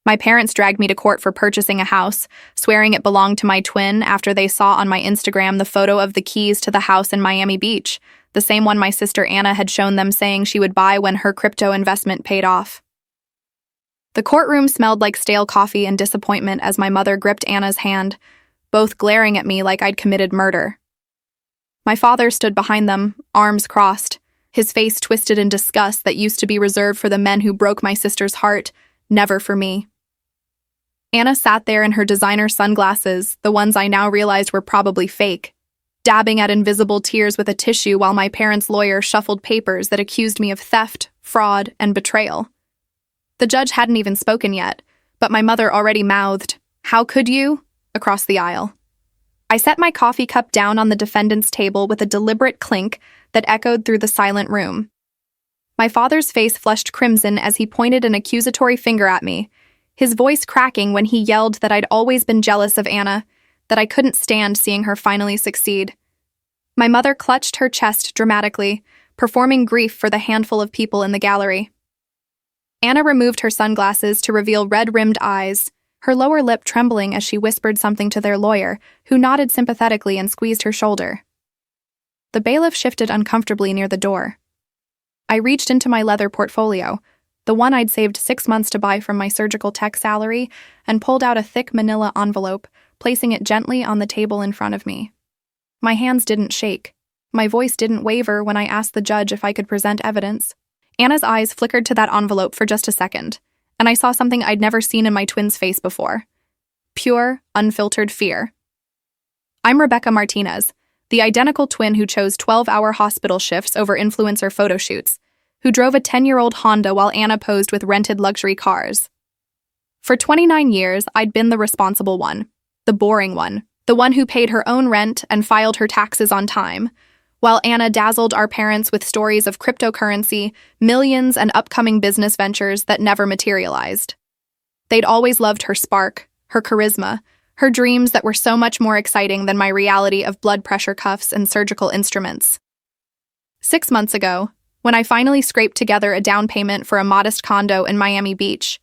My parents dragged me to court for purchasing a house, swearing it belonged to my twin after they saw on my Instagram the photo of the keys to the house in Miami Beach, the same one my sister Anna had shown them saying she would buy when her crypto investment paid off. The courtroom smelled like stale coffee and disappointment as my mother gripped Anna's hand, both glaring at me like I'd committed murder. My father stood behind them, arms crossed, his face twisted in disgust that used to be reserved for the men who broke my sister's heart, never for me. Anna sat there in her designer sunglasses, the ones I now realized were probably fake, dabbing at invisible tears with a tissue while my parents' lawyer shuffled papers that accused me of theft, fraud, and betrayal. The judge hadn't even spoken yet, but my mother already mouthed, "How could you?" across the aisle. I set my coffee cup down on the defendant's table with a deliberate clink that echoed through the silent room. My father's face flushed crimson as he pointed an accusatory finger at me, his voice cracking when he yelled that I'd always been jealous of Anna, that I couldn't stand seeing her finally succeed. My mother clutched her chest dramatically, performing grief for the handful of people in the gallery. Anna removed her sunglasses to reveal red-rimmed eyes, her lower lip trembling as she whispered something to their lawyer, who nodded sympathetically and squeezed her shoulder. The bailiff shifted uncomfortably near the door. I reached into my leather portfolio, the one I'd saved 6 months to buy from my surgical tech salary, and pulled out a thick manila envelope, placing it gently on the table in front of me. My hands didn't shake. My voice didn't waver when I asked the judge if I could present evidence. Anna's eyes flickered to that envelope for just a second, and I saw something I'd never seen in my twin's face before. Pure, unfiltered fear. I'm Rebecca Martinez, the identical twin who chose 12-hour hospital shifts over influencer photo shoots, who drove a 10-year-old Honda while Anna posed with rented luxury cars. For 29 years, I'd been the responsible one, the boring one, the one who paid her own rent and filed her taxes on time, while Anna dazzled our parents with stories of cryptocurrency, millions, and upcoming business ventures that never materialized. They'd always loved her spark, her charisma, her dreams that were so much more exciting than my reality of blood pressure cuffs and surgical instruments. 6 months ago, when I finally scraped together a down payment for a modest condo in Miami Beach,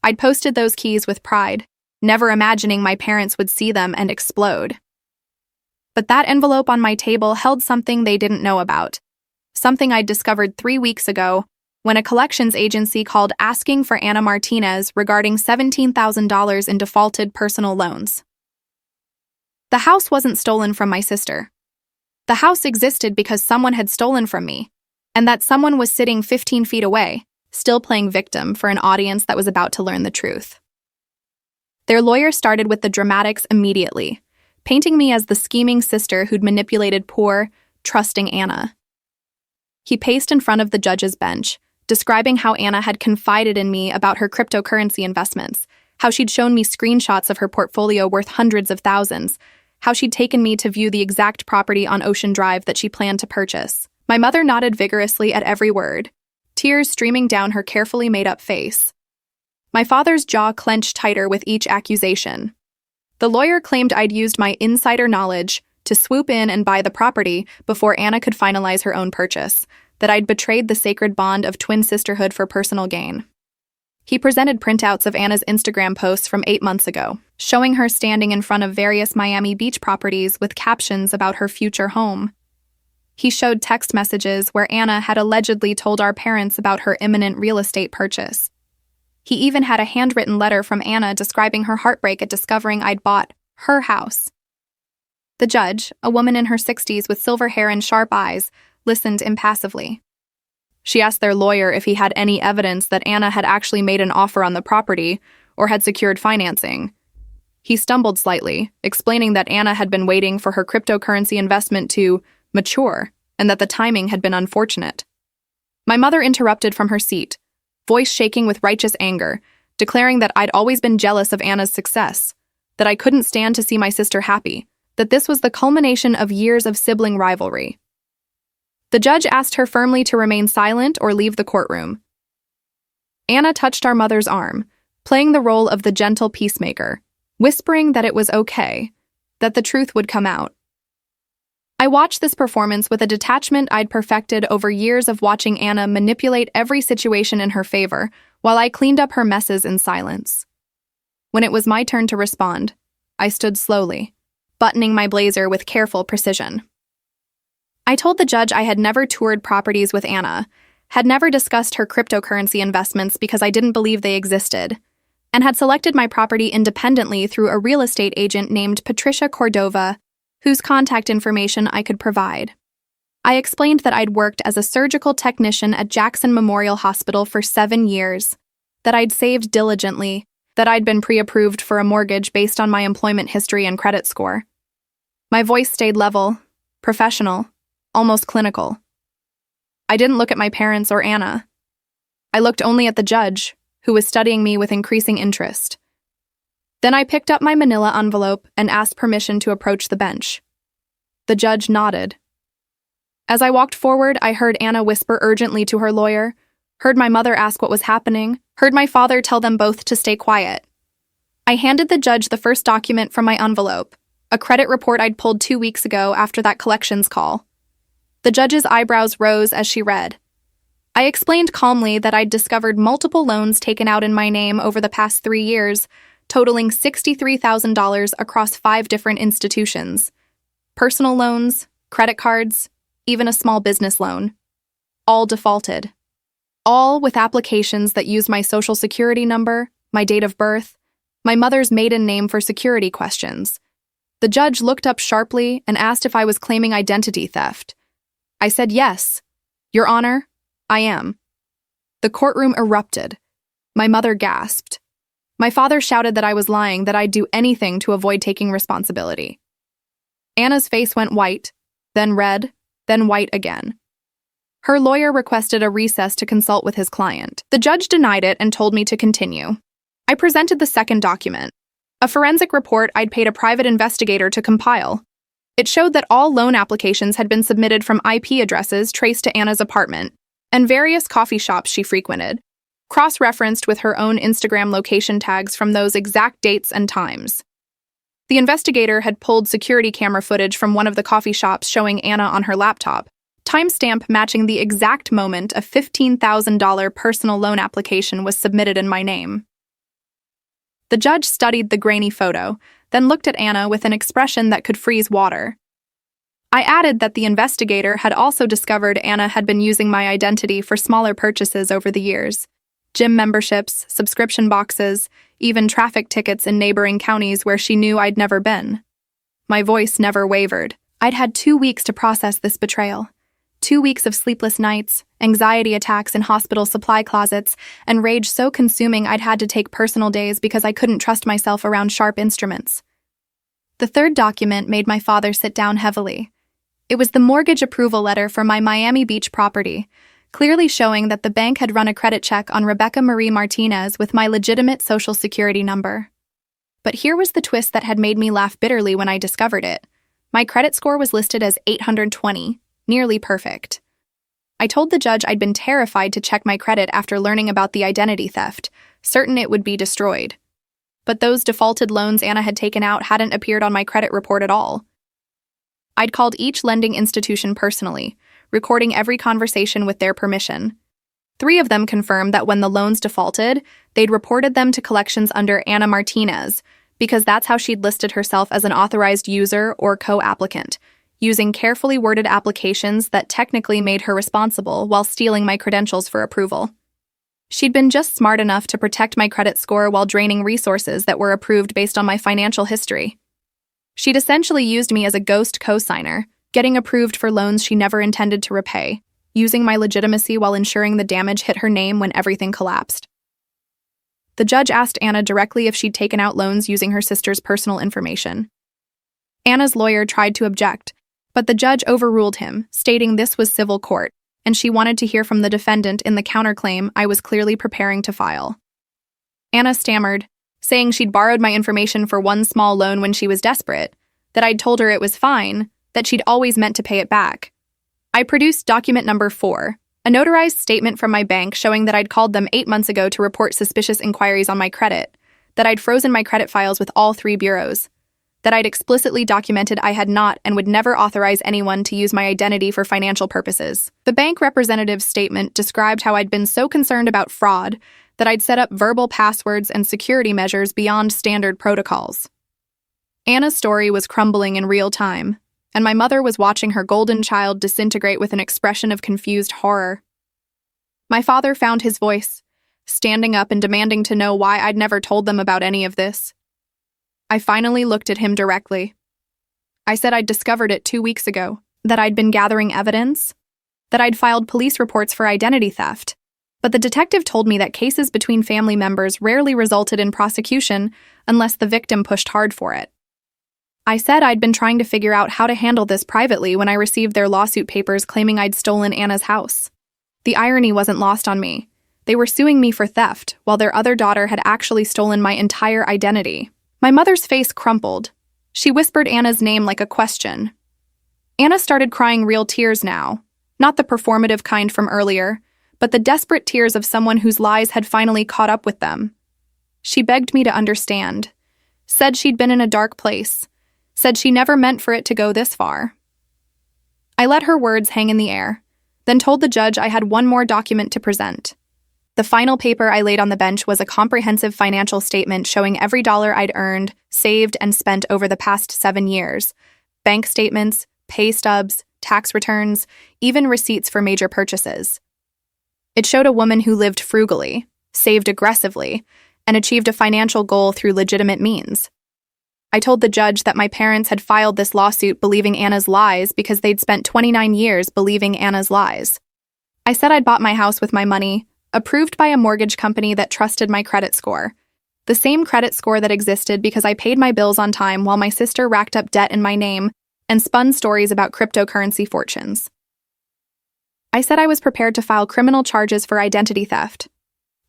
I'd posted those keys with pride, never imagining my parents would see them and explode. But that envelope on my table held something they didn't know about, something I'd discovered 3 weeks ago when a collections agency called asking for Anna Martinez regarding $17,000 in defaulted personal loans. The house wasn't stolen from my sister. The house existed because someone had stolen from me, and that someone was sitting 15 feet away, still playing victim for an audience that was about to learn the truth. Their lawyer started with the dramatics immediately, painting me as the scheming sister who'd manipulated poor, trusting Anna. He paced in front of the judge's bench, describing how Anna had confided in me about her cryptocurrency investments, how she'd shown me screenshots of her portfolio worth hundreds of thousands, how she'd taken me to view the exact property on Ocean Drive that she planned to purchase. My mother nodded vigorously at every word, tears streaming down her carefully made-up face. My father's jaw clenched tighter with each accusation. The lawyer claimed I'd used my insider knowledge to swoop in and buy the property before Anna could finalize her own purchase, that I'd betrayed the sacred bond of twin sisterhood for personal gain. He presented printouts of Anna's Instagram posts from 8 months ago, showing her standing in front of various Miami Beach properties with captions about her future home. He showed text messages where Anna had allegedly told our parents about her imminent real estate purchase. He even had a handwritten letter from Anna describing her heartbreak at discovering I'd bought her house. The judge, a woman in her 60s with silver hair and sharp eyes, listened impassively. She asked their lawyer if he had any evidence that Anna had actually made an offer on the property or had secured financing. He stumbled slightly, explaining that Anna had been waiting for her cryptocurrency investment to mature and that the timing had been unfortunate. My mother interrupted from her seat, voice shaking with righteous anger, declaring that I'd always been jealous of Anna's success, that I couldn't stand to see my sister happy, that this was the culmination of years of sibling rivalry. The judge asked her firmly to remain silent or leave the courtroom. Anna touched our mother's arm, playing the role of the gentle peacemaker, whispering that it was okay, that the truth would come out. I watched this performance with a detachment I'd perfected over years of watching Anna manipulate every situation in her favor while I cleaned up her messes in silence. When it was my turn to respond, I stood slowly, buttoning my blazer with careful precision. I told the judge I had never toured properties with Anna, had never discussed her cryptocurrency investments because I didn't believe they existed, and had selected my property independently through a real estate agent named Patricia Cordova, whose contact information I could provide. I explained that I'd worked as a surgical technician at Jackson Memorial Hospital for 7 years, that I'd saved diligently, that I'd been pre-approved for a mortgage based on my employment history and credit score. My voice stayed level, professional, almost clinical. I didn't look at my parents or Anna. I looked only at the judge, who was studying me with increasing interest. Then I picked up my manila envelope and asked permission to approach the bench. The judge nodded. As I walked forward, I heard Anna whisper urgently to her lawyer, heard my mother ask what was happening, heard my father tell them both to stay quiet. I handed the judge the first document from my envelope, a credit report I'd pulled 2 weeks ago after that collections call. The judge's eyebrows rose as she read. I explained calmly that I'd discovered multiple loans taken out in my name over the past 3 years, totaling $63,000 across 5 different institutions. Personal loans, credit cards, even a small business loan. All defaulted. All with applications that used my social security number, my date of birth, my mother's maiden name for security questions. The judge looked up sharply and asked if I was claiming identity theft. I said yes. Your Honor, I am. The courtroom erupted. My mother gasped. My father shouted that I was lying, that I'd do anything to avoid taking responsibility. Anna's face went white, then red, then white again. Her lawyer requested a recess to consult with his client. The judge denied it and told me to continue. I presented the second document, a forensic report I'd paid a private investigator to compile. It showed that all loan applications had been submitted from IP addresses traced to Anna's apartment and various coffee shops she frequented, cross-referenced with her own Instagram location tags from those exact dates and times. The investigator had pulled security camera footage from one of the coffee shops showing Anna on her laptop, timestamp matching the exact moment a $15,000 personal loan application was submitted in my name. The judge studied the grainy photo, then looked at Anna with an expression that could freeze water. I added that the investigator had also discovered Anna had been using my identity for smaller purchases over the years. Gym memberships, subscription boxes, even traffic tickets in neighboring counties where she knew I'd never been. My voice never wavered. I'd had 2 weeks to process this betrayal. 2 weeks of sleepless nights, anxiety attacks in hospital supply closets, and rage so consuming I'd had to take personal days because I couldn't trust myself around sharp instruments. The third document made my father sit down heavily. It was the mortgage approval letter for my Miami Beach property, clearly showing that the bank had run a credit check on Rebecca Marie Martinez with my legitimate social security number. But here was the twist that had made me laugh bitterly when I discovered it. My credit score was listed as 820. Nearly perfect. I told the judge I'd been terrified to check my credit after learning about the identity theft, certain it would be destroyed. But those defaulted loans Anna had taken out hadn't appeared on my credit report at all. I'd called each lending institution personally, recording every conversation with their permission. 3 of them confirmed that when the loans defaulted, they'd reported them to collections under Anna Martinez, because that's how she'd listed herself as an authorized user or co-applicant, using carefully worded applications that technically made her responsible while stealing my credentials for approval. She'd been just smart enough to protect my credit score while draining resources that were approved based on my financial history. She'd essentially used me as a ghost co-signer, getting approved for loans she never intended to repay, using my legitimacy while ensuring the damage hit her name when everything collapsed. The judge asked Anna directly if she'd taken out loans using her sister's personal information. Anna's lawyer tried to object, but the judge overruled him, stating this was civil court, and she wanted to hear from the defendant in the counterclaim I was clearly preparing to file. Anna stammered, saying she'd borrowed my information for one small loan when she was desperate, that I'd told her it was fine, that she'd always meant to pay it back. I produced document number 4, a notarized statement from my bank showing that I'd called them 8 months ago to report suspicious inquiries on my credit, that I'd frozen my credit files with all 3 bureaus, that I'd explicitly documented I had not and would never authorize anyone to use my identity for financial purposes. The bank representative's statement described how I'd been so concerned about fraud that I'd set up verbal passwords and security measures beyond standard protocols. Anna's story was crumbling in real time, and my mother was watching her golden child disintegrate with an expression of confused horror. My father found his voice, standing up and demanding to know why I'd never told them about any of this. I finally looked at him directly. I said I'd discovered it 2 weeks ago, that I'd been gathering evidence, that I'd filed police reports for identity theft, but the detective told me that cases between family members rarely resulted in prosecution unless the victim pushed hard for it. I said I'd been trying to figure out how to handle this privately when I received their lawsuit papers claiming I'd stolen Anna's house. The irony wasn't lost on me. They were suing me for theft, while their other daughter had actually stolen my entire identity. My mother's face crumpled. She whispered Anna's name like a question. Anna started crying real tears now, not the performative kind from earlier, but the desperate tears of someone whose lies had finally caught up with them. She begged me to understand, said she'd been in a dark place, said she never meant for it to go this far. I let her words hang in the air, then told the judge I had one more document to present. The final paper I laid on the bench was a comprehensive financial statement showing every dollar I'd earned, saved, and spent over the past 7 years. Bank statements, pay stubs, tax returns, even receipts for major purchases. It showed a woman who lived frugally, saved aggressively, and achieved a financial goal through legitimate means. I told the judge that my parents had filed this lawsuit believing Anna's lies because they'd spent 29 years believing Anna's lies. I said I'd bought my house with my money, approved by a mortgage company that trusted my credit score. The same credit score that existed because I paid my bills on time while my sister racked up debt in my name and spun stories about cryptocurrency fortunes. I said I was prepared to file criminal charges for identity theft,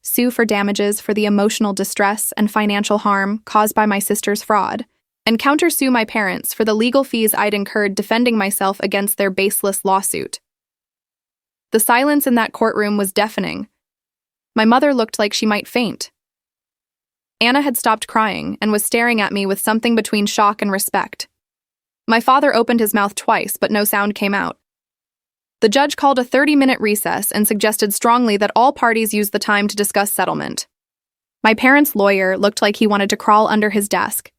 sue for damages for the emotional distress and financial harm caused by my sister's fraud, and countersue my parents for the legal fees I'd incurred defending myself against their baseless lawsuit. The silence in that courtroom was deafening. My mother looked like she might faint. Anna had stopped crying and was staring at me with something between shock and respect. My father opened his mouth twice, but no sound came out. The judge called a 30-minute recess and suggested strongly that all parties use the time to discuss settlement. My parents' lawyer looked like he wanted to crawl under his desk.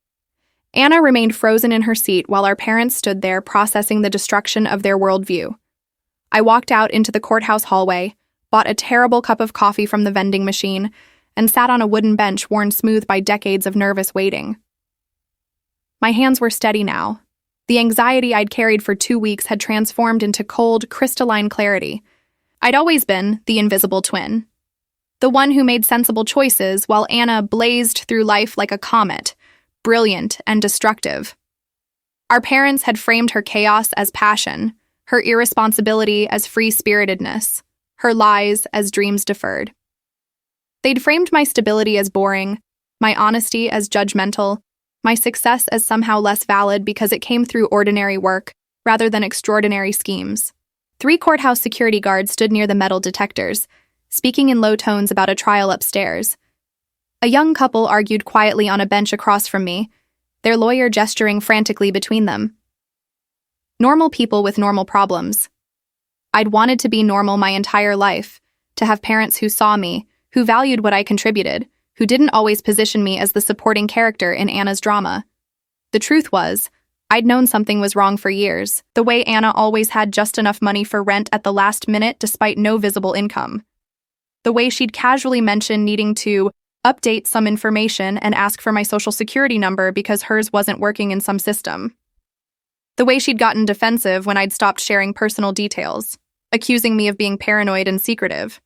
Anna remained frozen in her seat while our parents stood there processing the destruction of their worldview. I walked out into the courthouse hallway, bought a terrible cup of coffee from the vending machine, and sat on a wooden bench worn smooth by decades of nervous waiting. My hands were steady now. The anxiety I'd carried for 2 weeks had transformed into cold, crystalline clarity. I'd always been the invisible twin. The one who made sensible choices while Anna blazed through life like a comet, brilliant and destructive. Our parents had framed her chaos as passion, her irresponsibility as free-spiritedness, her lies as dreams deferred. They'd framed my stability as boring, my honesty as judgmental, my success as somehow less valid because it came through ordinary work rather than extraordinary schemes. 3 courthouse security guards stood near the metal detectors, speaking in low tones about a trial upstairs. A young couple argued quietly on a bench across from me, their lawyer gesturing frantically between them. Normal people with normal problems. I'd wanted to be normal my entire life, to have parents who saw me, who valued what I contributed, who didn't always position me as the supporting character in Anna's drama. The truth was, I'd known something was wrong for years, the way Anna always had just enough money for rent at the last minute despite no visible income. The way she'd casually mention needing to update some information and ask for my social security number because hers wasn't working in some system. The way she'd gotten defensive when I'd stopped sharing personal details, accusing me of being paranoid and secretive.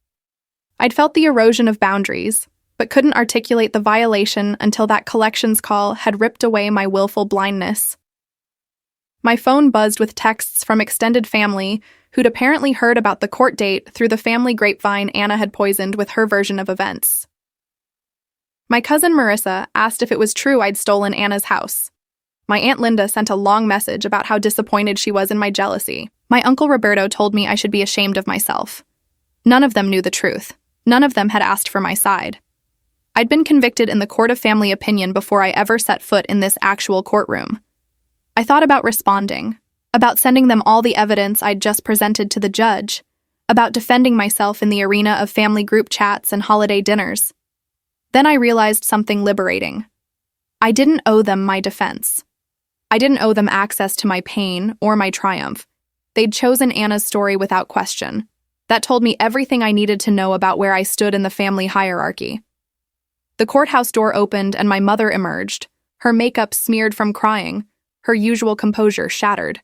I'd felt the erosion of boundaries, but couldn't articulate the violation until that collections call had ripped away my willful blindness. My phone buzzed with texts from extended family who'd apparently heard about the court date through the family grapevine Anna had poisoned with her version of events. My cousin Marissa asked if it was true I'd stolen Anna's house. My Aunt Linda sent a long message about how disappointed she was in my jealousy. My Uncle Roberto told me I should be ashamed of myself. None of them knew the truth. None of them had asked for my side. I'd been convicted in the court of family opinion before I ever set foot in this actual courtroom. I thought about responding, about sending them all the evidence I'd just presented to the judge, about defending myself in the arena of family group chats and holiday dinners. Then I realized something liberating. I didn't owe them my defense. I didn't owe them access to my pain or my triumph. They'd chosen Anna's story without question. That told me everything I needed to know about where I stood in the family hierarchy. The courthouse door opened and my mother emerged, her makeup smeared from crying, her usual composure shattered.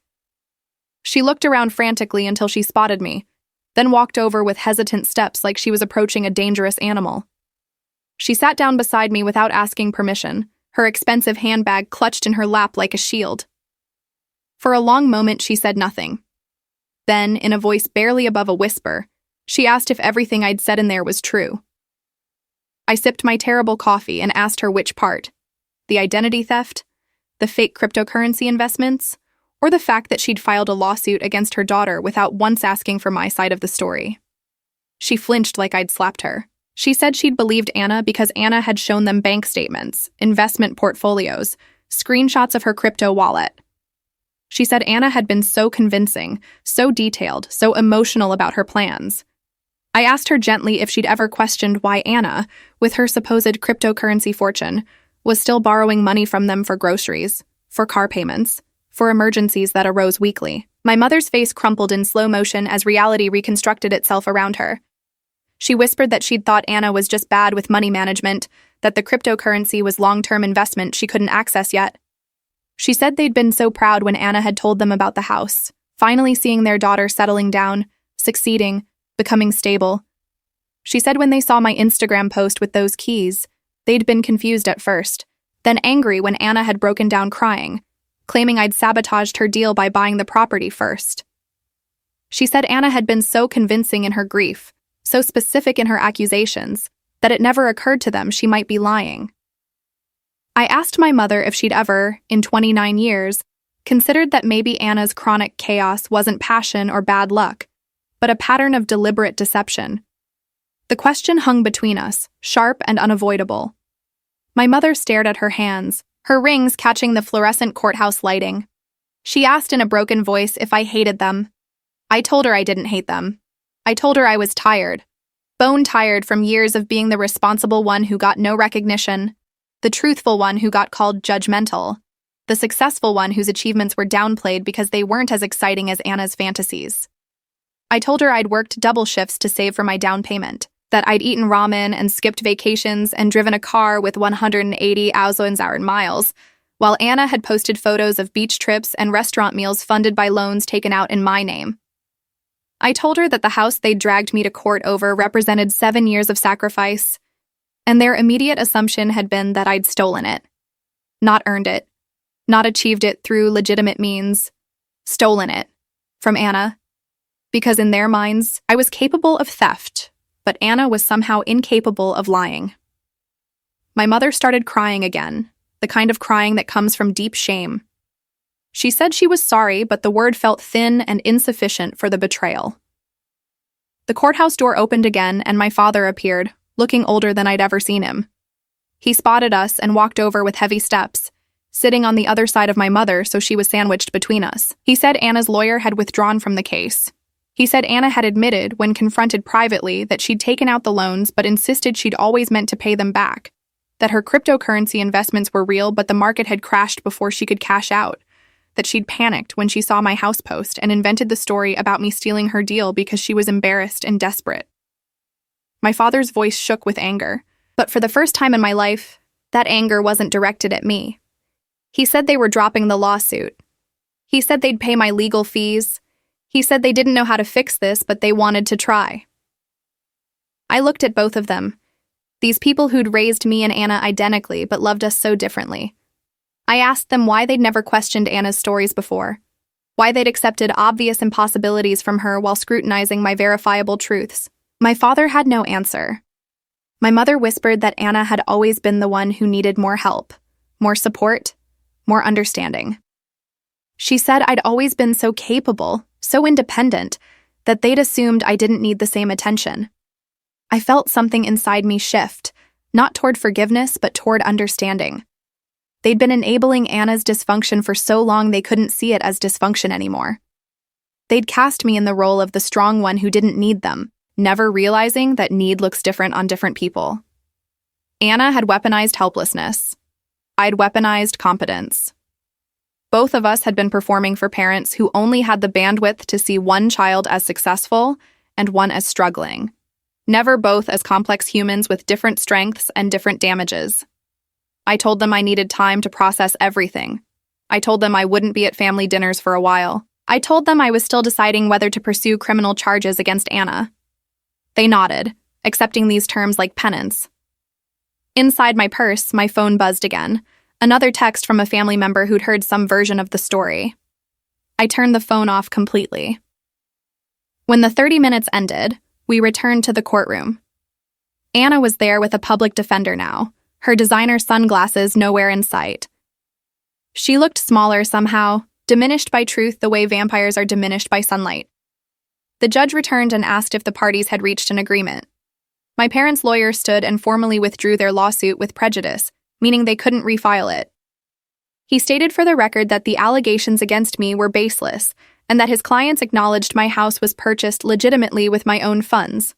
She looked around frantically until she spotted me, then walked over with hesitant steps like she was approaching a dangerous animal. She sat down beside me without asking permission, her expensive handbag clutched in her lap like a shield. For a long moment, she said nothing. Then, in a voice barely above a whisper, she asked if everything I'd said in there was true. I sipped my terrible coffee and asked her which part: the identity theft, the fake cryptocurrency investments, or the fact that she'd filed a lawsuit against her daughter without once asking for my side of the story. She flinched like I'd slapped her. She said she'd believed Anna because Anna had shown them bank statements, investment portfolios, screenshots of her crypto wallet. She said Anna had been so convincing, so detailed, so emotional about her plans. I asked her gently if she'd ever questioned why Anna, with her supposed cryptocurrency fortune, was still borrowing money from them for groceries, for car payments, for emergencies that arose weekly. My mother's face crumpled in slow motion as reality reconstructed itself around her. She whispered that she'd thought Anna was just bad with money management, that the cryptocurrency was long-term investment she couldn't access yet. She said they'd been so proud when Anna had told them about the house, finally seeing their daughter settling down, succeeding, becoming stable. She said when they saw my Instagram post with those keys, they'd been confused at first, then angry when Anna had broken down crying, claiming I'd sabotaged her deal by buying the property first. She said Anna had been so convincing in her grief, so specific in her accusations, that it never occurred to them she might be lying. I asked my mother if she'd ever, in 29 years, considered that maybe Anna's chronic chaos wasn't passion or bad luck, but a pattern of deliberate deception. The question hung between us, sharp and unavoidable. My mother stared at her hands, her rings catching the fluorescent courthouse lighting. She asked in a broken voice if I hated them. I told her I didn't hate them. I told her I was tired, bone tired from years of being the responsible one who got no recognition, the truthful one who got called judgmental, the successful one whose achievements were downplayed because they weren't as exciting as Anna's fantasies. I told her I'd worked double shifts to save for my down payment, that I'd eaten ramen and skipped vacations and driven a car with 180 Auslandsjahren miles, while Anna had posted photos of beach trips and restaurant meals funded by loans taken out in my name. I told her that the house they'd dragged me to court over represented 7 years of sacrifice, and their immediate assumption had been that I'd stolen it. Not earned it. Not achieved it through legitimate means. Stolen it. From Anna. Because in their minds, I was capable of theft, but Anna was somehow incapable of lying. My mother started crying again, the kind of crying that comes from deep shame. She said she was sorry, but the word felt thin and insufficient for the betrayal. The courthouse door opened again, and my father appeared, looking older than I'd ever seen him. He spotted us and walked over with heavy steps, sitting on the other side of my mother so she was sandwiched between us. He said Anna's lawyer had withdrawn from the case. He said Anna had admitted, when confronted privately, that she'd taken out the loans but insisted she'd always meant to pay them back, that her cryptocurrency investments were real but the market had crashed before she could cash out, that she'd panicked when she saw my house post and invented the story about me stealing her deal because she was embarrassed and desperate. My father's voice shook with anger, but for the first time in my life, that anger wasn't directed at me. He said they were dropping the lawsuit. He said they'd pay my legal fees. He said they didn't know how to fix this, but they wanted to try. I looked at both of them, these people who'd raised me and Anna identically but loved us so differently. I asked them why they'd never questioned Anna's stories before, why they'd accepted obvious impossibilities from her while scrutinizing my verifiable truths. My father had no answer. My mother whispered that Anna had always been the one who needed more help, more support, more understanding. She said I'd always been so capable, so independent, that they'd assumed I didn't need the same attention. I felt something inside me shift, not toward forgiveness, but toward understanding. They'd been enabling Anna's dysfunction for so long they couldn't see it as dysfunction anymore. They'd cast me in the role of the strong one who didn't need them, never realizing that need looks different on different people. Anna had weaponized helplessness. I'd weaponized competence. Both of us had been performing for parents who only had the bandwidth to see one child as successful and one as struggling, never both as complex humans with different strengths and different damages. I told them I needed time to process everything. I told them I wouldn't be at family dinners for a while. I told them I was still deciding whether to pursue criminal charges against Anna. They nodded, accepting these terms like penance. Inside my purse, my phone buzzed again, another text from a family member who'd heard some version of the story. I turned the phone off completely. When the 30 minutes ended, we returned to the courtroom. Anna was there with a public defender now, her designer sunglasses nowhere in sight. She looked smaller somehow, diminished by truth the way vampires are diminished by sunlight. The judge returned and asked if the parties had reached an agreement. My parents' lawyer stood and formally withdrew their lawsuit with prejudice, meaning they couldn't refile it. He stated for the record that the allegations against me were baseless, and that his clients acknowledged my house was purchased legitimately with my own funds.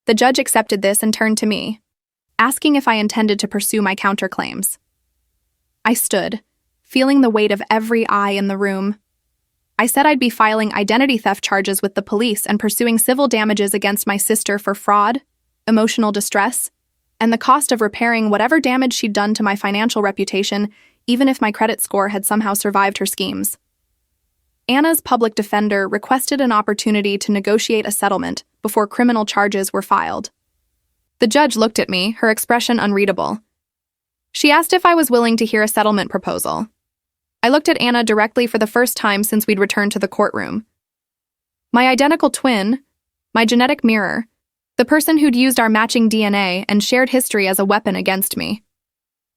The judge accepted this and turned to me, asking if I intended to pursue my counterclaims. I stood, feeling the weight of every eye in the room. I said I'd be filing identity theft charges with the police and pursuing civil damages against my sister for fraud, emotional distress, and the cost of repairing whatever damage she'd done to my financial reputation, even if my credit score had somehow survived her schemes. Anna's public defender requested an opportunity to negotiate a settlement before criminal charges were filed. The judge looked at me, her expression unreadable. She asked if I was willing to hear a settlement proposal. I looked at Anna directly for the first time since we'd returned to the courtroom. My identical twin, my genetic mirror, the person who'd used our matching DNA and shared history as a weapon against me.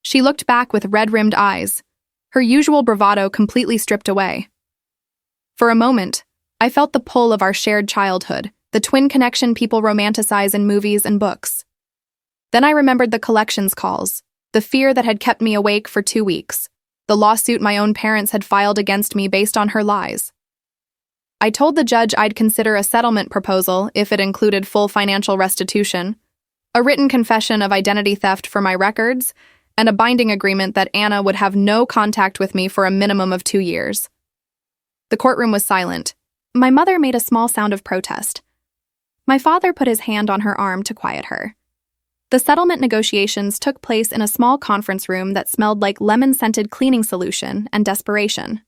She looked back with red-rimmed eyes, her usual bravado completely stripped away. For a moment, I felt the pull of our shared childhood, the twin connection people romanticize in movies and books. Then I remembered the collections calls, the fear that had kept me awake for 2 weeks, the lawsuit my own parents had filed against me based on her lies. I told the judge I'd consider a settlement proposal if it included full financial restitution, a written confession of identity theft for my records, and a binding agreement that Anna would have no contact with me for a minimum of 2 years. The courtroom was silent. My mother made a small sound of protest. My father put his hand on her arm to quiet her. The settlement negotiations took place in a small conference room that smelled like lemon-scented cleaning solution and desperation.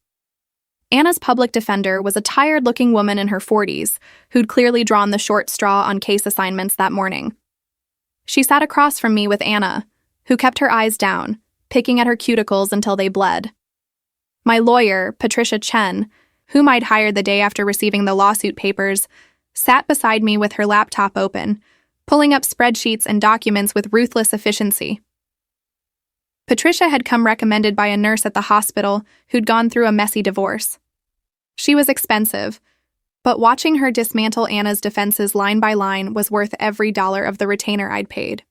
Anna's public defender was a tired-looking woman in her 40s who'd clearly drawn the short straw on case assignments that morning. She sat across from me with Anna, who kept her eyes down, picking at her cuticles until they bled. My lawyer, Patricia Chen, whom I'd hired the day after receiving the lawsuit papers, sat beside me with her laptop open, pulling up spreadsheets and documents with ruthless efficiency. Patricia had come recommended by a nurse at the hospital who'd gone through a messy divorce. She was expensive, but watching her dismantle Anna's defenses line by line was worth every dollar of the retainer I'd paid.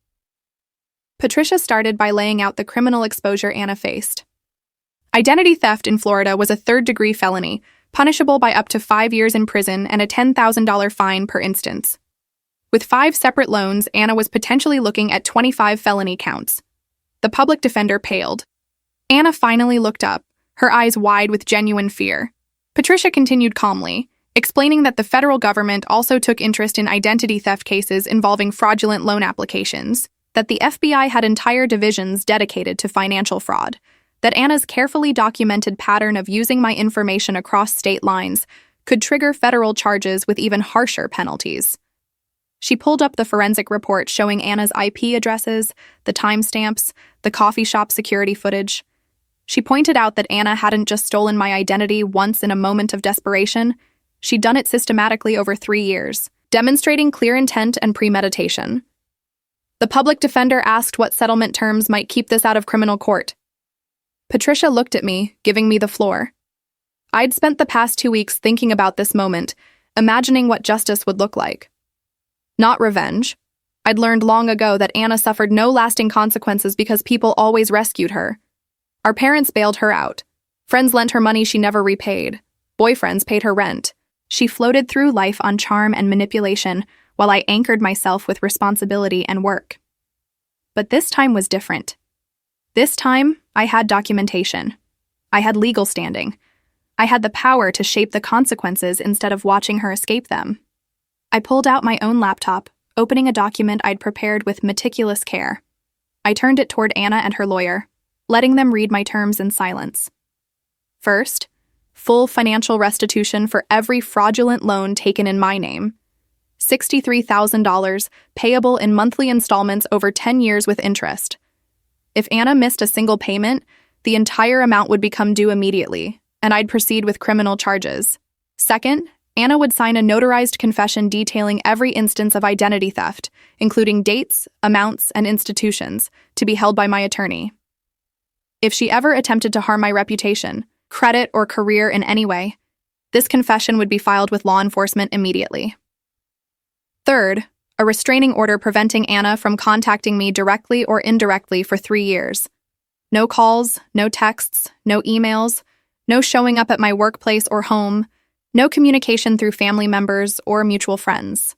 Patricia started by laying out the criminal exposure Anna faced. Identity theft in Florida was a third-degree felony, punishable by up to 5 years in prison and a $10,000 fine per instance. With 5 separate loans, Anna was potentially looking at 25 felony counts. The public defender paled. Anna finally looked up, her eyes wide with genuine fear. Patricia continued calmly, explaining that the federal government also took interest in identity theft cases involving fraudulent loan applications, that the FBI had entire divisions dedicated to financial fraud, that Anna's carefully documented pattern of using my information across state lines could trigger federal charges with even harsher penalties. She pulled up the forensic report showing Anna's IP addresses, the timestamps, the coffee shop security footage. She pointed out that Anna hadn't just stolen my identity once in a moment of desperation. She'd done it systematically over 3 years, demonstrating clear intent and premeditation. The public defender asked what settlement terms might keep this out of criminal court. Patricia looked at me, giving me the floor. I'd spent the past 2 weeks thinking about this moment, imagining what justice would look like. Not revenge. I'd learned long ago that Anna suffered no lasting consequences because people always rescued her. Our parents bailed her out. Friends lent her money she never repaid. Boyfriends paid her rent. She floated through life on charm and manipulation while I anchored myself with responsibility and work. But this time was different. This time, I had documentation. I had legal standing. I had the power to shape the consequences instead of watching her escape them. I pulled out my own laptop, opening a document I'd prepared with meticulous care. I turned it toward Anna and her lawyer, letting them read my terms in silence. First, full financial restitution for every fraudulent loan taken in my name. $63,000 payable in monthly installments over 10 years with interest. If Anna missed a single payment, the entire amount would become due immediately, and I'd proceed with criminal charges. Second, Anna would sign a notarized confession detailing every instance of identity theft, including dates, amounts, and institutions, to be held by my attorney. If she ever attempted to harm my reputation, credit, or career in any way, this confession would be filed with law enforcement immediately. Third, a restraining order preventing Anna from contacting me directly or indirectly for 3 years. No calls, no texts, no emails, no showing up at my workplace or home, no communication through family members or mutual friends.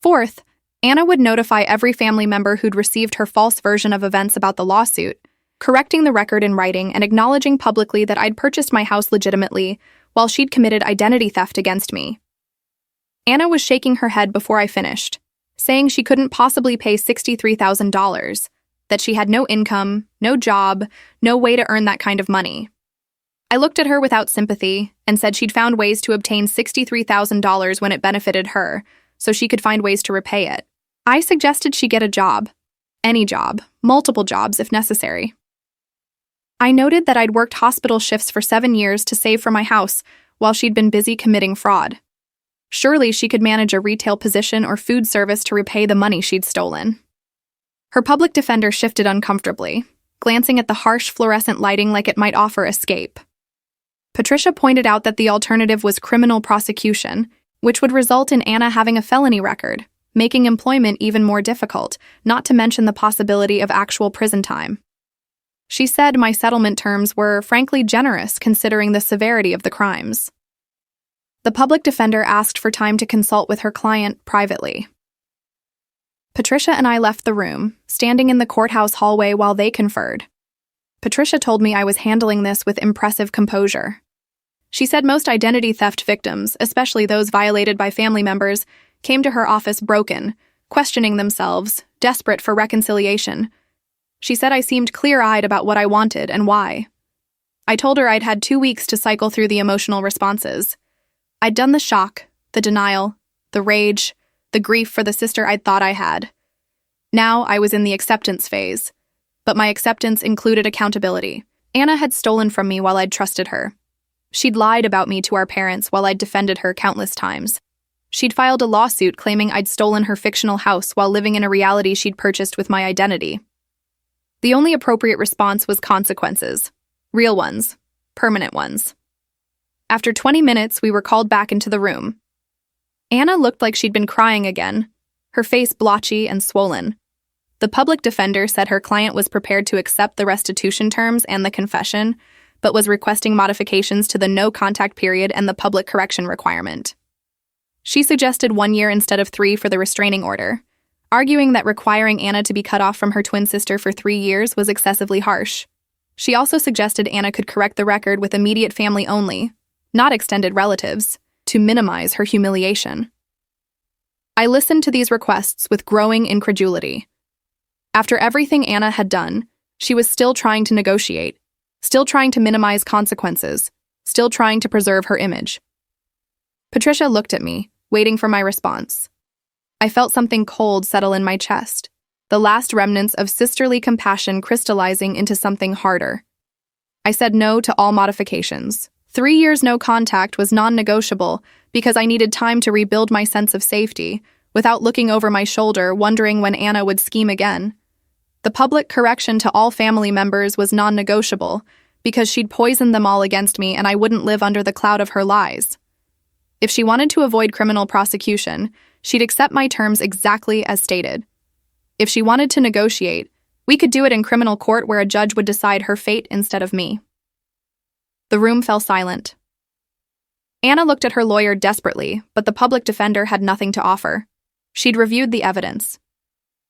Fourth, Anna would notify every family member who'd received her false version of events about the lawsuit, correcting the record in writing and acknowledging publicly that I'd purchased my house legitimately while she'd committed identity theft against me. Anna was shaking her head before I finished, saying she couldn't possibly pay $63,000, that she had no income, no job, no way to earn that kind of money. I looked at her without sympathy and said she'd found ways to obtain $63,000 when it benefited her, so she could find ways to repay it. I suggested she get a job. Any job, multiple jobs if necessary. I noted that I'd worked hospital shifts for 7 years to save for my house while she'd been busy committing fraud. Surely she could manage a retail position or food service to repay the money she'd stolen. Her public defender shifted uncomfortably, glancing at the harsh fluorescent lighting like it might offer escape. Patricia pointed out that the alternative was criminal prosecution, which would result in Anna having a felony record, making employment even more difficult, not to mention the possibility of actual prison time. She said my settlement terms were frankly generous considering the severity of the crimes. The public defender asked for time to consult with her client privately. Patricia and I left the room, standing in the courthouse hallway while they conferred. Patricia told me I was handling this with impressive composure. She said most identity theft victims, especially those violated by family members, came to her office broken, questioning themselves, desperate for reconciliation. She said I seemed clear-eyed about what I wanted and why. I told her I'd had 2 weeks to cycle through the emotional responses. I'd done the shock, the denial, the rage, the grief for the sister I'd thought I had. Now I was in the acceptance phase, but my acceptance included accountability. Anna had stolen from me while I'd trusted her. She'd lied about me to our parents while I'd defended her countless times. She'd filed a lawsuit claiming I'd stolen her fictional house while living in a reality she'd purchased with my identity. The only appropriate response was consequences. Real ones. Permanent ones. After 20 minutes, we were called back into the room. Anna looked like she'd been crying again, her face blotchy and swollen. The public defender said her client was prepared to accept the restitution terms and the confession, but was requesting modifications to the no-contact period and the public correction requirement. She suggested 1 year instead of 3 for the restraining order, arguing that requiring Anna to be cut off from her twin sister for 3 years was excessively harsh. She also suggested Anna could correct the record with immediate family only, not extended relatives, to minimize her humiliation. I listened to these requests with growing incredulity. After everything Anna had done, she was still trying to negotiate, still trying to minimize consequences, still trying to preserve her image. Patricia looked at me, waiting for my response. I felt something cold settle in my chest, the last remnants of sisterly compassion crystallizing into something harder. I said no to all modifications. 3 years no contact was non-negotiable because I needed time to rebuild my sense of safety, without looking over my shoulder wondering when Anna would scheme again. The public correction to all family members was non-negotiable because she'd poisoned them all against me and I wouldn't live under the cloud of her lies. If she wanted to avoid criminal prosecution, she'd accept my terms exactly as stated. If she wanted to negotiate, we could do it in criminal court where a judge would decide her fate instead of me. The room fell silent. Anna looked at her lawyer desperately, but the public defender had nothing to offer. She'd reviewed the evidence.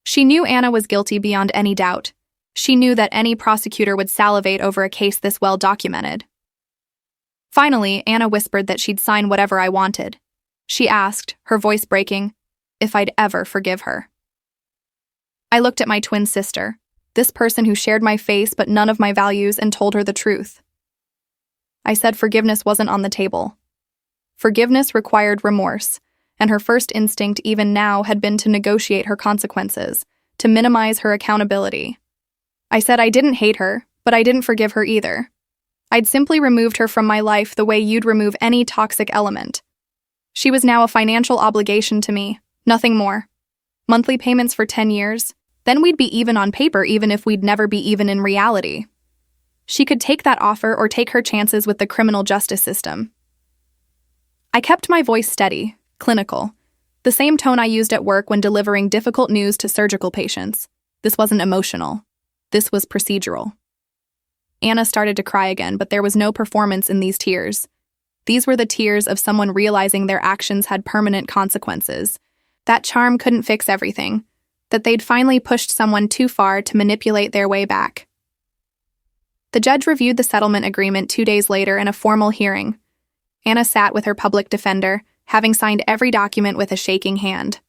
She knew Anna was guilty beyond any doubt. She knew that any prosecutor would salivate over a case this well documented. Finally, Anna whispered that she'd sign whatever I wanted. She asked, her voice breaking, if I'd ever forgive her. I looked at my twin sister, this person who shared my face but none of my values, and told her the truth. I said forgiveness wasn't on the table. Forgiveness required remorse, and her first instinct even now had been to negotiate her consequences, to minimize her accountability. I said I didn't hate her, but I didn't forgive her either. I'd simply removed her from my life the way you'd remove any toxic element. She was now a financial obligation to me, nothing more. Monthly payments for 10 years, then we'd be even on paper even if we'd never be even in reality. She could take that offer or take her chances with the criminal justice system. I kept my voice steady, clinical, the same tone I used at work when delivering difficult news to surgical patients. This wasn't emotional. This was procedural. Anna started to cry again, but there was no performance in these tears. These were the tears of someone realizing their actions had permanent consequences. That charm couldn't fix everything, that they'd finally pushed someone too far to manipulate their way back. The judge reviewed the settlement agreement 2 days later in a formal hearing. Anna sat with her public defender, having signed every document with a shaking hand.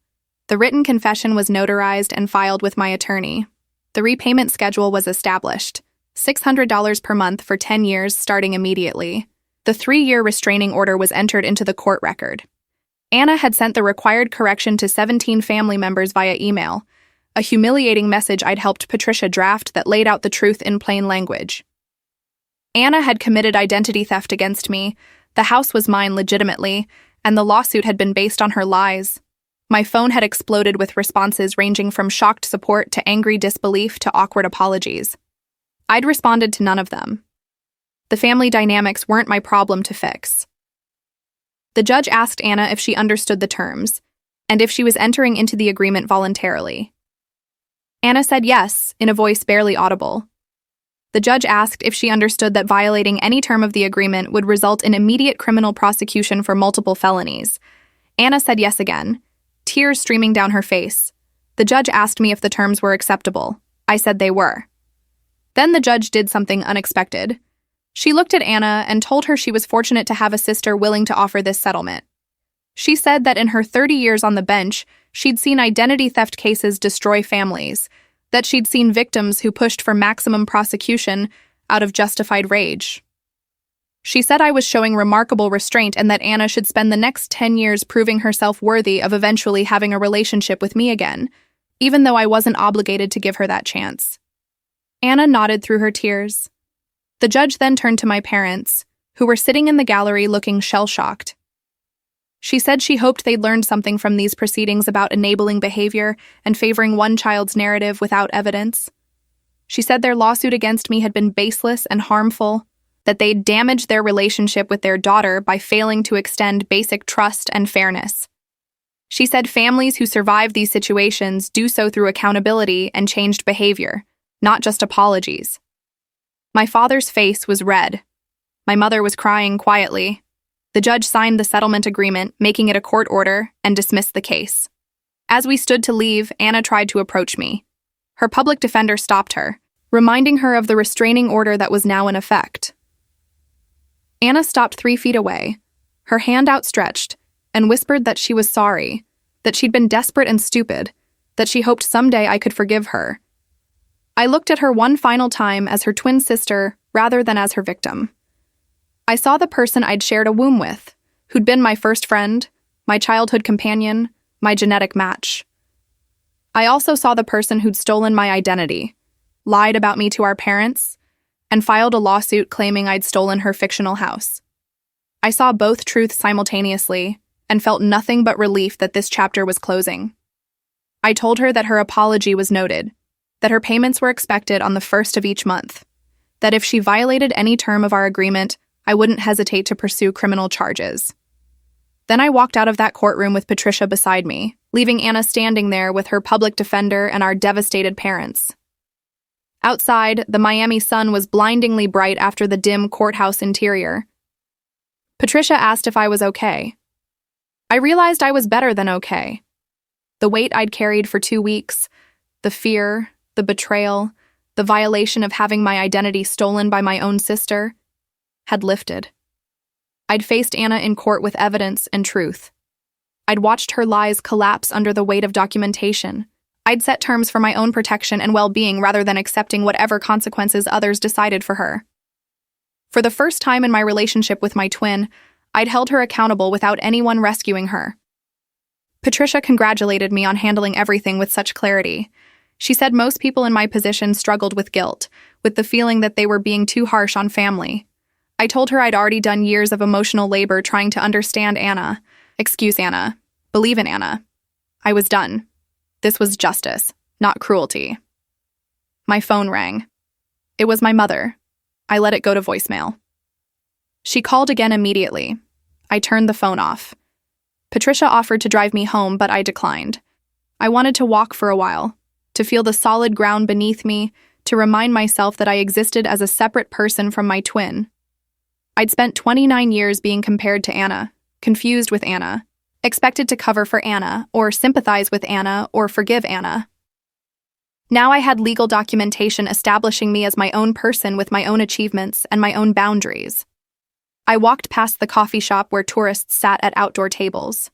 The written confession was notarized and filed with my attorney. The repayment schedule was established. $600 per month for 10 years starting immediately. The 3-year restraining order was entered into the court record. Anna had sent the required correction to 17 family members via email, a humiliating message I'd helped Patricia draft that laid out the truth in plain language. Anna had committed identity theft against me, the house was mine legitimately, and the lawsuit had been based on her lies. My phone had exploded with responses ranging from shocked support to angry disbelief to awkward apologies. I'd responded to none of them. The family dynamics weren't my problem to fix. The judge asked Anna if she understood the terms, and if she was entering into the agreement voluntarily. Anna said yes, in a voice barely audible. The judge asked if she understood that violating any term of the agreement would result in immediate criminal prosecution for multiple felonies. Anna said yes again, tears streaming down her face. The judge asked me if the terms were acceptable. I said they were. Then the judge did something unexpected. She looked at Anna and told her she was fortunate to have a sister willing to offer this settlement. She said that in her 30 years on the bench, she'd seen identity theft cases destroy families, that she'd seen victims who pushed for maximum prosecution out of justified rage. She said I was showing remarkable restraint and that Anna should spend the next 10 years proving herself worthy of eventually having a relationship with me again, even though I wasn't obligated to give her that chance. Anna nodded through her tears. The judge then turned to my parents, who were sitting in the gallery looking shell-shocked. She said she hoped they'd learned something from these proceedings about enabling behavior and favoring one child's narrative without evidence. She said their lawsuit against me had been baseless and harmful, that they'd damaged their relationship with their daughter by failing to extend basic trust and fairness. She said families who survive these situations do so through accountability and changed behavior, not just apologies. My father's face was red. My mother was crying quietly. The judge signed the settlement agreement, making it a court order, and dismissed the case. As we stood to leave, Anna tried to approach me. Her public defender stopped her, reminding her of the restraining order that was now in effect. Anna stopped 3 feet away, her hand outstretched, and whispered that she was sorry, that she'd been desperate and stupid, that she hoped someday I could forgive her. I looked at her one final time as her twin sister rather than as her victim. I saw the person I'd shared a womb with, who'd been my first friend, my childhood companion, my genetic match. I also saw the person who'd stolen my identity, lied about me to our parents, and filed a lawsuit claiming I'd stolen her fictional house. I saw both truths simultaneously and felt nothing but relief that this chapter was closing. I told her that her apology was noted, that her payments were expected on the 1st of each month, that if she violated any term of our agreement, I wouldn't hesitate to pursue criminal charges. Then I walked out of that courtroom with Patricia beside me, leaving Anna standing there with her public defender and our devastated parents. Outside, the Miami sun was blindingly bright after the dim courthouse interior. Patricia asked if I was okay. I realized I was better than okay. The weight I'd carried for 2 weeks, the fear, the betrayal, the violation of having my identity stolen by my own sister, had lifted. I'd faced Anna in court with evidence and truth. I'd watched her lies collapse under the weight of documentation. I'd set terms for my own protection and well-being rather than accepting whatever consequences others decided for her. For the first time in my relationship with my twin, I'd held her accountable without anyone rescuing her. Patricia congratulated me on handling everything with such clarity. She said most people in my position struggled with guilt, with the feeling that they were being too harsh on family. I told her I'd already done years of emotional labor trying to understand Anna, excuse Anna, believe in Anna. I was done. This was justice, not cruelty. My phone rang. It was my mother. I let it go to voicemail. She called again immediately. I turned the phone off. Patricia offered to drive me home, but I declined. I wanted to walk for a while, to feel the solid ground beneath me, to remind myself that I existed as a separate person from my twin. I'd spent 29 years being compared to Anna, confused with Anna, expected to cover for Anna, or sympathize with Anna, or forgive Anna. Now I had legal documentation establishing me as my own person with my own achievements and my own boundaries. I walked past the coffee shop where tourists sat at outdoor tables.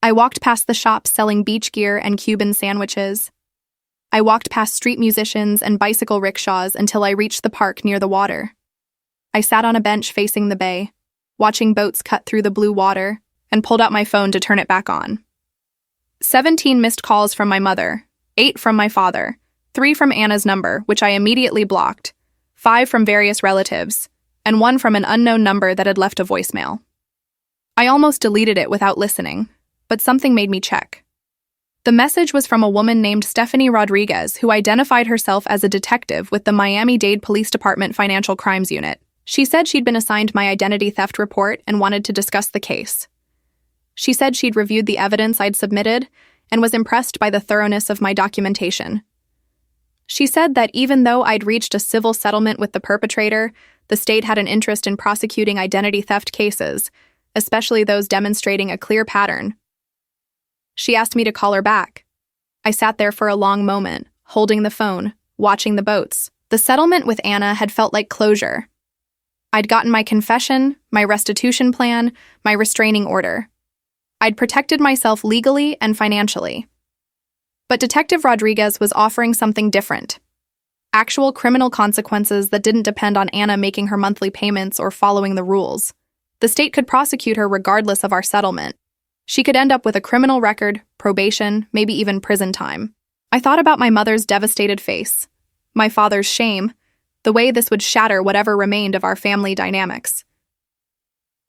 I walked past the shops selling beach gear and Cuban sandwiches. I walked past street musicians and bicycle rickshaws until I reached the park near the water. I sat on a bench facing the bay, watching boats cut through the blue water, and pulled out my phone to turn it back on. 17 missed calls from my mother, 8 from my father, 3 from Anna's number, which I immediately blocked, 5 from various relatives, and 1 from an unknown number that had left a voicemail. I almost deleted it without listening, but something made me check. The message was from a woman named Stephanie Rodriguez, who identified herself as a detective with the Miami-Dade Police Department Financial Crimes Unit. She said she'd been assigned my identity theft report and wanted to discuss the case. She said she'd reviewed the evidence I'd submitted and was impressed by the thoroughness of my documentation. She said that even though I'd reached a civil settlement with the perpetrator, the state had an interest in prosecuting identity theft cases, especially those demonstrating a clear pattern. She asked me to call her back. I sat there for a long moment, holding the phone, watching the boats. The settlement with Anna had felt like closure. I'd gotten my confession, my restitution plan, my restraining order. I'd protected myself legally and financially. But Detective Rodriguez was offering something different. Actual criminal consequences that didn't depend on Anna making her monthly payments or following the rules. The state could prosecute her regardless of our settlement. She could end up with a criminal record, probation, maybe even prison time. I thought about my mother's devastated face, my father's shame, the way this would shatter whatever remained of our family dynamics.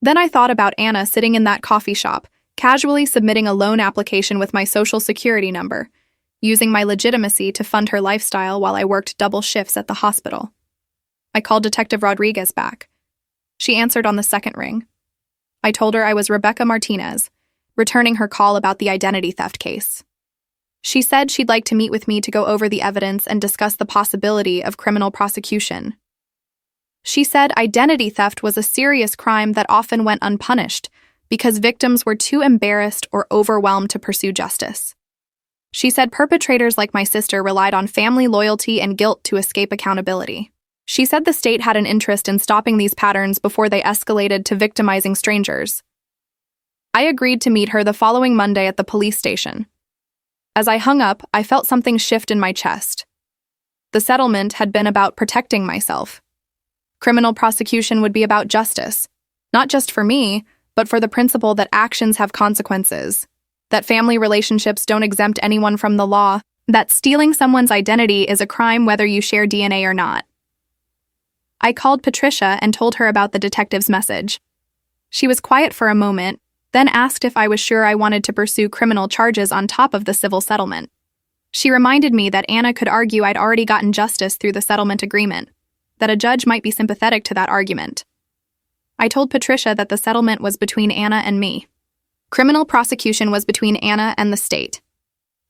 Then I thought about Anna sitting in that coffee shop, casually submitting a loan application with my social security number, using my legitimacy to fund her lifestyle while I worked double shifts at the hospital. I called Detective Rodriguez back. She answered on the second ring. I told her I was Rebecca Martinez, returning her call about the identity theft case. She said she'd like to meet with me to go over the evidence and discuss the possibility of criminal prosecution. She said identity theft was a serious crime that often went unpunished because victims were too embarrassed or overwhelmed to pursue justice. She said perpetrators like my sister relied on family loyalty and guilt to escape accountability. She said the state had an interest in stopping these patterns before they escalated to victimizing strangers. I agreed to meet her the following Monday at the police station. As I hung up, I felt something shift in my chest. The settlement had been about protecting myself. Criminal prosecution would be about justice, not just for me, but for the principle that actions have consequences, that family relationships don't exempt anyone from the law, that stealing someone's identity is a crime whether you share DNA or not. I called Patricia and told her about the detective's message. She was quiet for a moment, then asked if I was sure I wanted to pursue criminal charges on top of the civil settlement. She reminded me that Anna could argue I'd already gotten justice through the settlement agreement, that a judge might be sympathetic to that argument. I told Patricia that the settlement was between Anna and me. Criminal prosecution was between Anna and the state.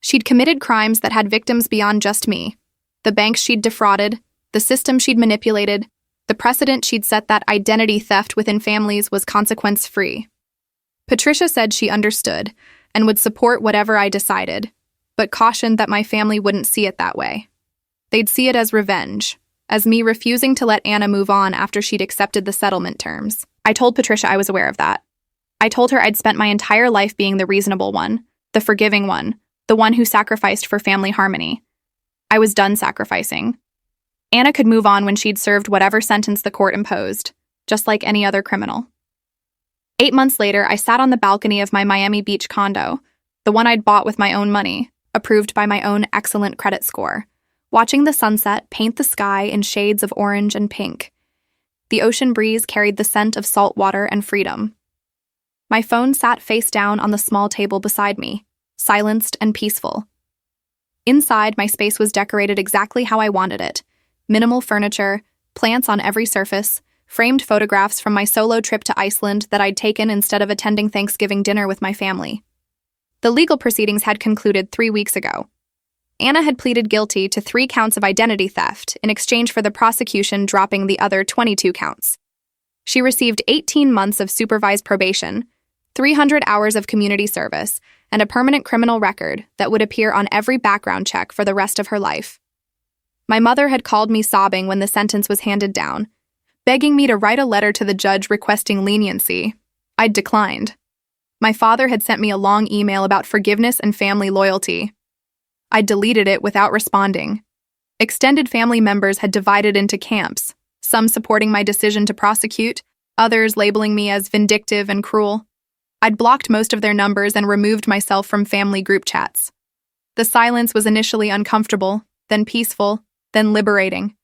She'd committed crimes that had victims beyond just me, the banks she'd defrauded, the system she'd manipulated, The precedent she'd set that identity theft within families was consequence-free. Patricia said she understood and would support whatever I decided, but cautioned that my family wouldn't see it that way. They'd see it as revenge, as me refusing to let Anna move on after she'd accepted the settlement terms. I told Patricia I was aware of that. I told her I'd spent my entire life being the reasonable one, the forgiving one, the one who sacrificed for family harmony. I was done sacrificing. Anna could move on when she'd served whatever sentence the court imposed, just like any other criminal. 8 months later, I sat on the balcony of my Miami Beach condo, the one I'd bought with my own money, approved by my own excellent credit score, watching the sunset paint the sky in shades of orange and pink. The ocean breeze carried the scent of salt water and freedom. My phone sat face down on the small table beside me, silenced and peaceful. Inside, my space was decorated exactly how I wanted it. Minimal furniture, plants on every surface, framed photographs from my solo trip to Iceland that I'd taken instead of attending Thanksgiving dinner with my family. The legal proceedings had concluded 3 weeks ago. Anna had pleaded guilty to 3 counts of identity theft in exchange for the prosecution dropping the other 22 counts. She received 18 months of supervised probation, 300 hours of community service, and a permanent criminal record that would appear on every background check for the rest of her life. My mother had called me sobbing when the sentence was handed down, begging me to write a letter to the judge requesting leniency. I'd declined. My father had sent me a long email about forgiveness and family loyalty. I deleted it without responding. Extended family members had divided into camps, some supporting my decision to prosecute, others labeling me as vindictive and cruel. I'd blocked most of their numbers and removed myself from family group chats. The silence was initially uncomfortable, then peaceful, then liberating.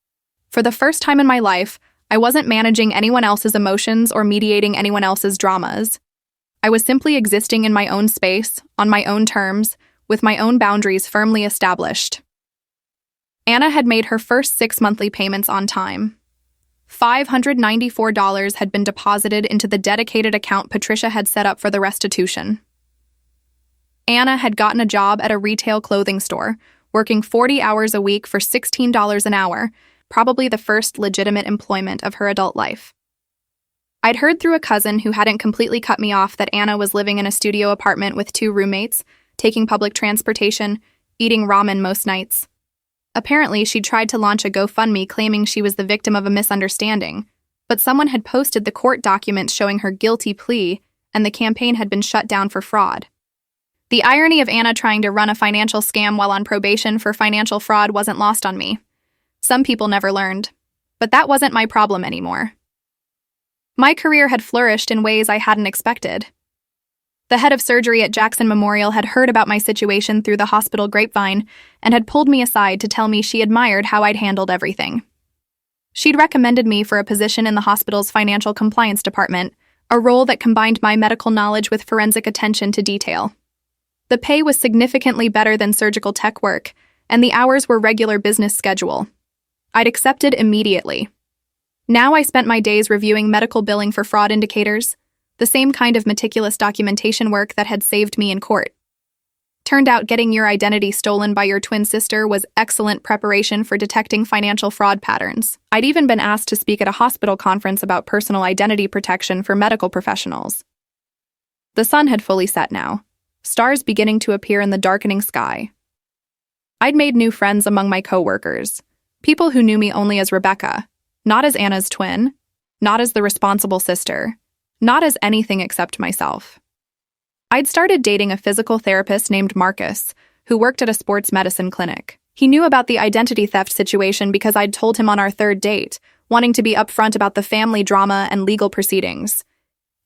For the first time in my life, I wasn't managing anyone else's emotions or mediating anyone else's dramas. I was simply existing in my own space, on my own terms, with my own boundaries firmly established. Anna had made her first 6 monthly payments on time. $594 had been deposited into the dedicated account Patricia had set up for the restitution. Anna had gotten a job at a retail clothing store, working 40 hours a week for $16 an hour, probably the first legitimate employment of her adult life. I'd heard through a cousin who hadn't completely cut me off that Anna was living in a studio apartment with 2 roommates, taking public transportation, eating ramen most nights. Apparently, she'd tried to launch a GoFundMe claiming she was the victim of a misunderstanding, but someone had posted the court documents showing her guilty plea, and the campaign had been shut down for fraud. The irony of Anna trying to run a financial scam while on probation for financial fraud wasn't lost on me. Some people never learned, but that wasn't my problem anymore. My career had flourished in ways I hadn't expected. The head of surgery at Jackson Memorial had heard about my situation through the hospital grapevine and had pulled me aside to tell me she admired how I'd handled everything. She'd recommended me for a position in the hospital's financial compliance department, a role that combined my medical knowledge with forensic attention to detail. The pay was significantly better than surgical tech work, and the hours were regular business schedule. I'd accepted immediately. Now I spent my days reviewing medical billing for fraud indicators, the same kind of meticulous documentation work that had saved me in court. Turned out getting your identity stolen by your twin sister was excellent preparation for detecting financial fraud patterns. I'd even been asked to speak at a hospital conference about personal identity protection for medical professionals. The sun had fully set now, stars beginning to appear in the darkening sky. I'd made new friends among my co-workers, people who knew me only as Rebecca, not as Anna's twin, not as the responsible sister, not as anything except myself. I'd started dating a physical therapist named Marcus, who worked at a sports medicine clinic. He knew about the identity theft situation because I'd told him on our 3rd date, wanting to be upfront about the family drama and legal proceedings.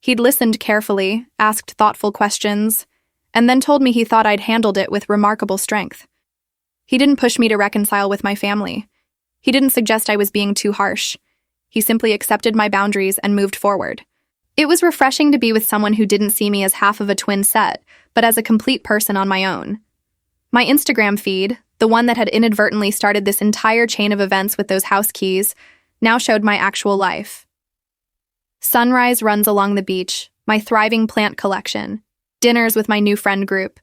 He'd listened carefully, asked thoughtful questions, and then told me he thought I'd handled it with remarkable strength. He didn't push me to reconcile with my family. He didn't suggest I was being too harsh. He simply accepted my boundaries and moved forward. It was refreshing to be with someone who didn't see me as half of a twin set, but as a complete person on my own. My Instagram feed, the one that had inadvertently started this entire chain of events with those house keys, now showed my actual life. Sunrise runs along the beach, my thriving plant collection, dinners with my new friend group,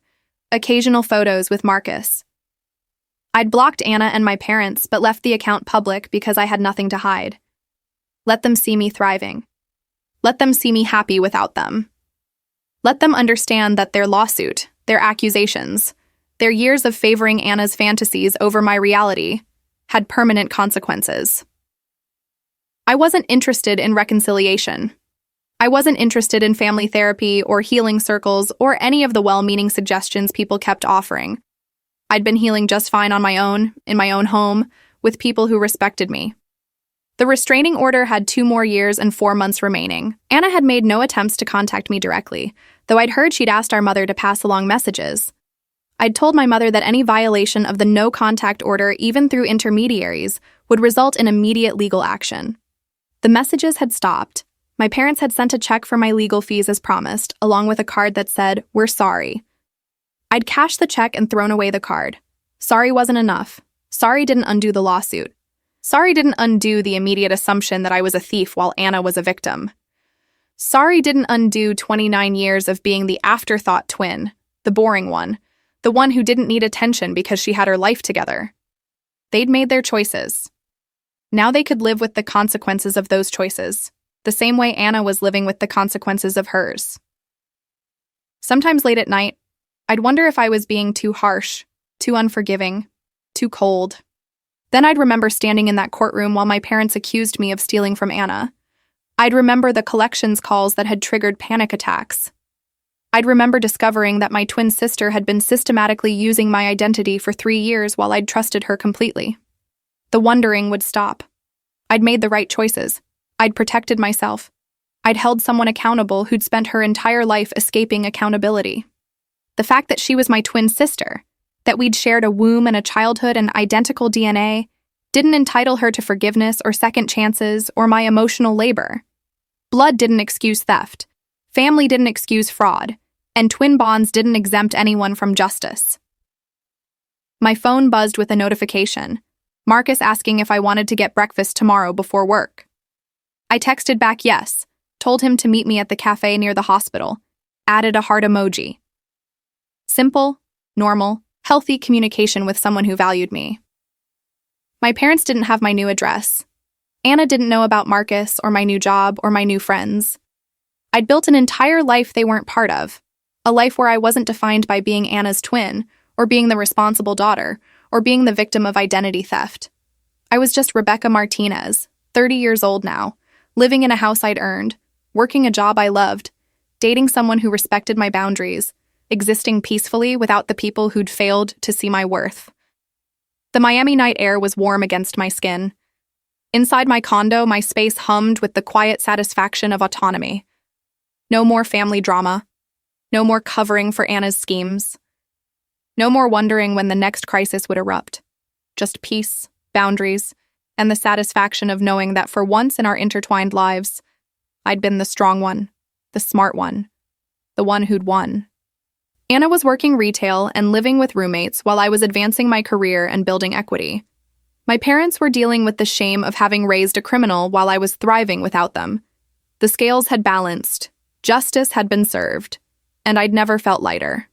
occasional photos with Marcus. I'd blocked Anna and my parents, but left the account public because I had nothing to hide. Let them see me thriving. Let them see me happy without them. Let them understand that their lawsuit, their accusations, their years of favoring Anna's fantasies over my reality had permanent consequences. I wasn't interested in reconciliation. I wasn't interested in family therapy or healing circles or any of the well-meaning suggestions people kept offering. I'd been healing just fine on my own, in my own home, with people who respected me. The restraining order had 2 more years and 4 months remaining. Anna had made no attempts to contact me directly, though I'd heard she'd asked our mother to pass along messages. I'd told my mother that any violation of the no-contact order, even through intermediaries, would result in immediate legal action. The messages had stopped. My parents had sent a check for my legal fees as promised, along with a card that said, "We're sorry." I'd cashed the check and thrown away the card. Sorry wasn't enough. Sorry didn't undo the lawsuit. Sorry didn't undo the immediate assumption that I was a thief while Anna was a victim. Sorry didn't undo 29 years of being the afterthought twin, the boring one, the one who didn't need attention because she had her life together. They'd made their choices. Now they could live with the consequences of those choices, the same way Anna was living with the consequences of hers. Sometimes late at night, I'd wonder if I was being too harsh, too unforgiving, too cold. Then I'd remember standing in that courtroom while my parents accused me of stealing from Anna. I'd remember the collections calls that had triggered panic attacks. I'd remember discovering that my twin sister had been systematically using my identity for 3 years while I'd trusted her completely. The wondering would stop. I'd made the right choices. I'd protected myself. I'd held someone accountable who'd spent her entire life escaping accountability. The fact that she was my twin sister, that we'd shared a womb and a childhood and identical DNA, didn't entitle her to forgiveness or second chances or my emotional labor. Blood didn't excuse theft, family didn't excuse fraud, and twin bonds didn't exempt anyone from justice. My phone buzzed with a notification, Marcus asking if I wanted to get breakfast tomorrow before work. I texted back yes, told him to meet me at the cafe near the hospital, added a heart emoji. Simple, normal, healthy communication with someone who valued me. My parents didn't have my new address. Anna didn't know about Marcus or my new job or my new friends. I'd built an entire life they weren't part of, a life where I wasn't defined by being Anna's twin, or being the responsible daughter, or being the victim of identity theft. I was just Rebecca Martinez, 30 years old now, living in a house I'd earned, working a job I loved, dating someone who respected my boundaries, existing peacefully without the people who'd failed to see my worth. The Miami night air was warm against my skin. Inside my condo, my space hummed with the quiet satisfaction of autonomy. No more family drama. No more covering for Anna's schemes. No more wondering when the next crisis would erupt. Just peace, boundaries, and the satisfaction of knowing that for once in our intertwined lives, I'd been the strong one, the smart one, the one who'd won. Anna was working retail and living with roommates while I was advancing my career and building equity. My parents were dealing with the shame of having raised a criminal while I was thriving without them. The scales had balanced, justice had been served, and I'd never felt lighter.